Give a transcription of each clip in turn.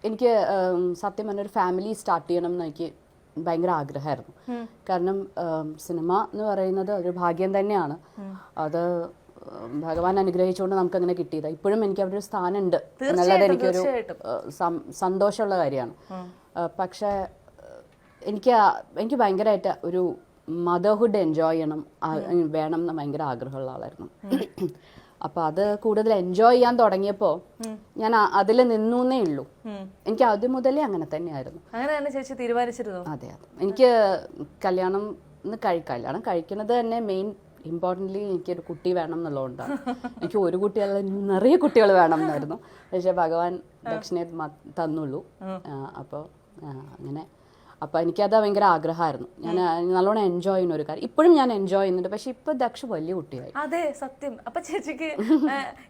എനിക്ക് സത്യം പറഞ്ഞൊരു ഫാമിലി സ്റ്റാർട്ട് ചെയ്യണം എന്ന് എനിക്ക് ഭയങ്കര ആഗ്രഹമായിരുന്നു. കാരണം സിനിമ എന്ന് പറയുന്നത് ഒരു ഭാഗ്യം തന്നെയാണ്. അത് ഭഗവാൻ അനുഗ്രഹിച്ചുകൊണ്ട് നമുക്ക് അങ്ങനെ കിട്ടിയത്. ഇപ്പോഴും എനിക്ക് അവിടെ ഒരു സ്ഥാനമുണ്ട് എന്നുള്ളത് എനിക്കൊരു സന്തോഷമുള്ള കാര്യമാണ്. പക്ഷേ എനിക്ക് ഭയങ്കരമായിട്ട് ഒരു മദർഹുഡ് എൻജോയ് ചെയ്യണം വേണം എന്ന് ഭയങ്കര ആഗ്രഹമുള്ള ആളായിരുന്നു. അപ്പോൾ അത് കൂടുതൽ എൻജോയ് ചെയ്യാൻ തുടങ്ങിയപ്പോൾ ഞാൻ അതിൽ നിന്നേ ഉള്ളൂ. എനിക്ക് ആദ്യം മുതലേ അങ്ങനെ തന്നെയായിരുന്നു. ചേച്ചി തീരുമാനിച്ചിരുന്നു? അതെ അതെ. എനിക്ക് കല്യാണം കഴിക്കുന്നത് തന്നെ മെയിൻ ഇമ്പോർട്ടൻ്റ്ലി എനിക്കൊരു കുട്ടി വേണം എന്നുള്ളതുകൊണ്ടാണ്. എനിക്ക് ഒരു കുട്ടിയല്ല, നിറയെ കുട്ടികൾ വേണം എന്നായിരുന്നു. പക്ഷേ ഭഗവാൻ ദക്ഷിണ തന്നുള്ളൂ. അപ്പോൾ അങ്ങനെ അപ്പോൾ എനിക്കത് ഭയങ്കര ആഗ്രഹമായിരുന്നു. ഞാൻ നല്ലോണം എൻജോയ് ചെയ്യുന്ന ഒരു കാര്യം. ഇപ്പോഴും ഞാൻ എൻജോയ് ചെയ്യുന്നുണ്ട്. പക്ഷെ ഇപ്പൊ ദക്ഷ വലിയ കുട്ടിയായി. അതെ, സത്യം. അപ്പൊ ചേച്ചിക്ക്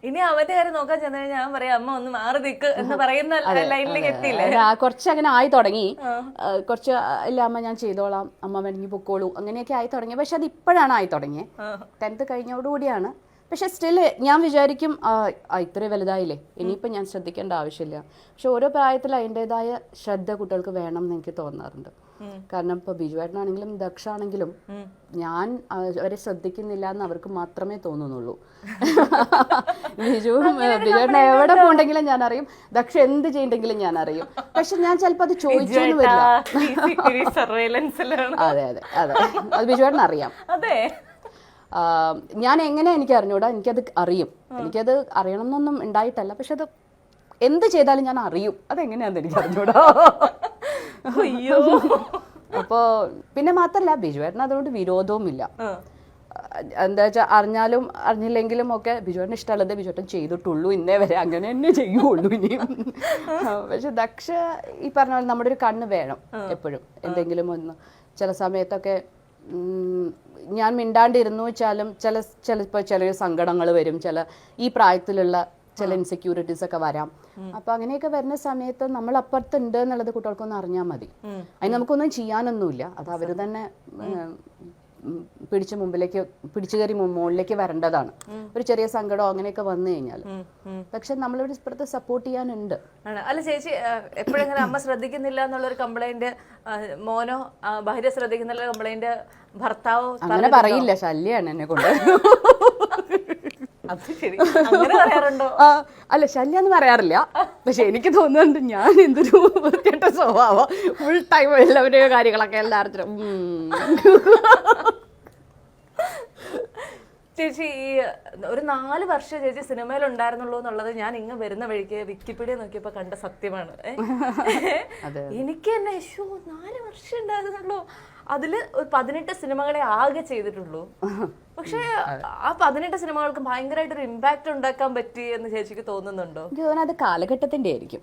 ഇനി അവന്റെ കാര്യം നോക്കാൻ ചെന്ന് ഞാൻ പറയാം അമ്മ ഒന്ന് മാറി നിൽക്ക് എന്ന് പറയുന്ന ലൈനിലേക്ക് എത്തിയില്ലേ? കുറച്ച് അങ്ങനെ ആയി തുടങ്ങി. കുറച്ച് ഇല്ല അമ്മ ഞാൻ ചെയ്തോളാം, അമ്മ വേണമെങ്കിൽ പൊക്കോളൂ, അങ്ങനെയൊക്കെ ആയി തുടങ്ങി. പക്ഷെ അത് ഇപ്പോഴാണ് ആയി തുടങ്ങിയത്. 10th കഴിഞ്ഞോടുകൂടിയാണ്. പക്ഷെ സ്റ്റില് ഞാൻ വിചാരിക്കും ഇത്ര വലുതായില്ലേ, ഇനിയിപ്പോൾ ഞാൻ ശ്രദ്ധിക്കേണ്ട ആവശ്യമില്ല. പക്ഷെ ഓരോ പ്രായത്തിൽ അതിൻ്റെതായ ശ്രദ്ധ കുട്ടികൾക്ക് വേണം എന്ന് എനിക്ക് തോന്നാറുണ്ട്. കാരണം ഇപ്പോൾ ബിജുവേട്ടനാണെങ്കിലും ദക്ഷ ആണെങ്കിലും ഞാൻ അവരെ ശ്രദ്ധിക്കുന്നില്ല എന്ന് അവർക്ക് മാത്രമേ തോന്നുന്നുള്ളൂ. ബിജുവേട്ടൻ എവിടെ പോണ്ടെങ്കിലും ഞാൻ അറിയും, ദക്ഷ എന്ത് ചെയ്യണ്ടെങ്കിലും ഞാൻ അറിയും. പക്ഷെ ഞാൻ ചിലപ്പോൾ അത് ചോദിച്ചോന്ന് വരില്ല. അതെ അതെ അതെ, അത് ബിജുവേട്ടൻ അറിയാം. ഞാൻ എങ്ങനെ എനിക്ക് അറിഞ്ഞൂടാ, എനിക്കത് അറിയും. എനിക്കത് അറിയണം എന്നൊന്നും ഉണ്ടായിട്ടല്ല, പക്ഷെ അത് എന്ത് ചെയ്താലും ഞാൻ അറിയും. അതെങ്ങനെയാന്ന് എനിക്ക് അറിഞ്ഞൂടാ. അപ്പോൾ പിന്നെ മാത്രമല്ല ബിജുവേട്ടൻ അതുകൊണ്ട് വിരോധവുമില്ല. എന്താ വെച്ചാൽ അറിഞ്ഞാലും അറിഞ്ഞില്ലെങ്കിലും ഒക്കെ ബിജുവേട്ടന് ഇഷ്ടമുള്ളത് ബിജുവേട്ടൻ ചെയ്തിട്ടുള്ളൂ ഇന്നേ വരെ, അങ്ങനെ തന്നെ ചെയ്യുള്ളൂ ഇനിയും. പക്ഷെ ദക്ഷ ഈ പറഞ്ഞ പോലെ നമ്മുടെ ഒരു കണ്ണ് വേണം എപ്പോഴും. എന്തെങ്കിലും ഒന്ന് ചില സമയത്തൊക്കെ ഞാൻ മിണ്ടാണ്ടിരുന്നു വെച്ചാലും ചിലപ്പോൾ ചില സങ്കടങ്ങൾ വരും, ഈ പ്രായത്തിലുള്ള ചില ഇൻസെക്യൂരിറ്റീസ് ഒക്കെ വരാം. അപ്പൊ അങ്ങനെയൊക്കെ വരുന്ന സമയത്ത് നമ്മൾ അപ്പുറത്തുണ്ട് എന്നുള്ളത് കുട്ടികൾക്കൊന്നും അറിഞ്ഞാൽ മതി. അതിന് നമുക്കൊന്നും ചെയ്യാനൊന്നുമില്ല. അത് അവർ തന്നെ പിടിച്ചു കയറി മുകളിലേക്ക് വരേണ്ടതാണ്. ഒരു ചെറിയ സങ്കടമോ അങ്ങനെയൊക്കെ വന്നു കഴിഞ്ഞാൽ. പക്ഷെ നമ്മളിവിടെ ഇപ്പുറത്ത് സപ്പോർട്ട് ചെയ്യാനുണ്ട്. അല്ല ചേച്ചി, എപ്പോഴെങ്കിലും അമ്മ ശ്രദ്ധിക്കുന്നില്ല എന്നുള്ളൊരു കംപ്ലൈന്റ്, മോനോ ഭാര്യ ശ്രദ്ധിക്കുന്നില്ല കംപ്ലൈന്റ് ഭർത്താവോ? അങ്ങനെ പറയില്ല, ശല്യാണ് എന്നെ കൊണ്ട്. അല്ല ശല്യാന്ന് പറയാറില്ല. പക്ഷെ എനിക്ക് തോന്നുന്നുണ്ട് ഞാൻ എന്തൊരു വൃത്തികെട്ട സ്വഭാവം. ഫുൾ ടൈം എല്ലാവരുടെയോ കാര്യങ്ങളൊക്കെ എല്ലാവരും. ചേച്ചി ഈ ഒരു 4 വർഷം ചേച്ചി സിനിമയിൽ ഉണ്ടായിരുന്നുള്ളൂ എന്നുള്ളത് ഞാൻ ഇങ്ങ് വരുന്ന വഴിക്ക് വിക്കിപീഡിയ നോക്കിയപ്പോ കണ്ട സത്യമാണ്. എനിക്ക് തന്നെ 4 വർഷം ഉണ്ടായിരുന്നുള്ളൂ. അതില് ഒരു 18 സിനിമകളെ ആകെ ചെയ്തിട്ടുള്ളൂ. പക്ഷെ ആ 18 സിനിമകൾക്ക് ഭയങ്കരമായിട്ടൊരു ഇമ്പാക്ട് ഉണ്ടാക്കാൻ പറ്റി എന്ന് ചേച്ചിക്ക് തോന്നുന്നുണ്ടോ? എനിക്ക് തോന്നുന്നത് അത് കാലഘട്ടത്തിന്റെ ആയിരിക്കും.